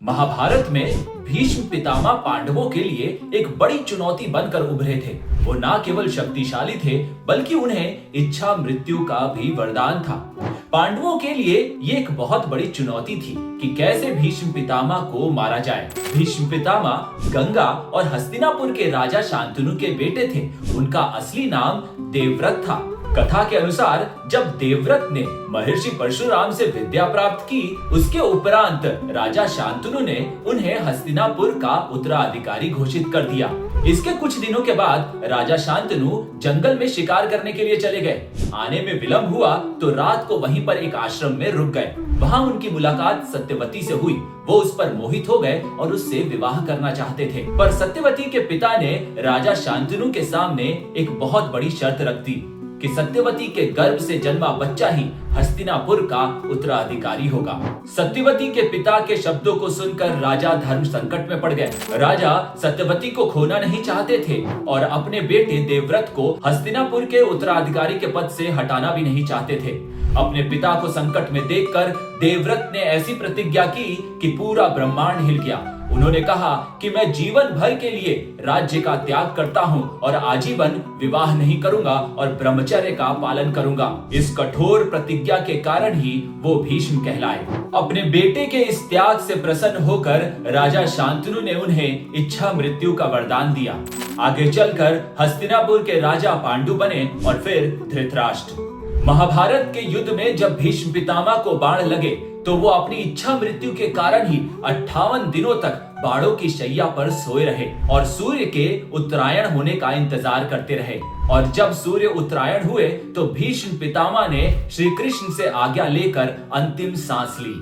महाभारत में भीष्म पितामह पांडवों के लिए एक बड़ी चुनौती बनकर उभरे थे। वो न केवल शक्तिशाली थे बल्कि उन्हें इच्छा मृत्यु का भी वरदान था। पांडवों के लिए ये एक बहुत बड़ी चुनौती थी कि कैसे भीष्म पितामह को मारा जाए। भीष्म पितामह गंगा और हस्तिनापुर के राजा शांतनु के बेटे थे। उनका असली नाम देवव्रत था। कथा के अनुसार जब देवव्रत ने महर्षि परशुराम से विद्या प्राप्त की, उसके उपरांत राजा शांतनु ने उन्हें हस्तिनापुर का उत्तराधिकारी घोषित कर दिया। इसके कुछ दिनों के बाद राजा शांतनु जंगल में शिकार करने के लिए चले गए। आने में विलंब हुआ तो रात को वहीं पर एक आश्रम में रुक गए। वहां उनकी मुलाकात सत्यवती से हुई। वो उस पर मोहित हो गए और उससे विवाह करना चाहते थे, पर सत्यवती के पिता ने राजा शांतनु के सामने एक बहुत बड़ी शर्त रख दी कि सत्यवती के गर्भ से जन्मा बच्चा ही हस्तिनापुर का उत्तराधिकारी होगा। सत्यवती के पिता के शब्दों को सुनकर राजा धर्म संकट में पड़ गए। राजा सत्यवती को खोना नहीं चाहते थे और अपने बेटे देवव्रत को हस्तिनापुर के उत्तराधिकारी के पद से हटाना भी नहीं चाहते थे। अपने पिता को संकट में देखकर देवव्रत ने ऐसी प्रतिज्ञा की कि पूरा ब्रह्मांड हिल गया। उन्होंने कहा कि मैं जीवन भर के लिए राज्य का त्याग करता हूँ और आजीवन विवाह नहीं करूंगा और ब्रह्मचर्य का पालन करूंगा। इस कठोर प्रतिज्ञा के कारण ही वो भीष्म कहलाए। अपने बेटे के इस त्याग से प्रसन्न होकर राजा शांतनु ने उन्हें इच्छा मृत्यु का वरदान दिया। आगे चलकर हस्तिनापुर के राजा पांडु बने और फिर धृतराष्ट्र। महाभारत के युद्ध में जब भीष्म पितामह को बाण लगे तो वो अपनी इच्छा मृत्यु के कारण ही 58 दिनों तक बाणों की शैया पर सोए रहे और सूर्य के उत्तरायण होने का इंतजार करते रहे। और जब सूर्य उत्तरायण हुए तो भीष्म पितामह ने श्री कृष्ण से आज्ञा लेकर अंतिम सांस ली।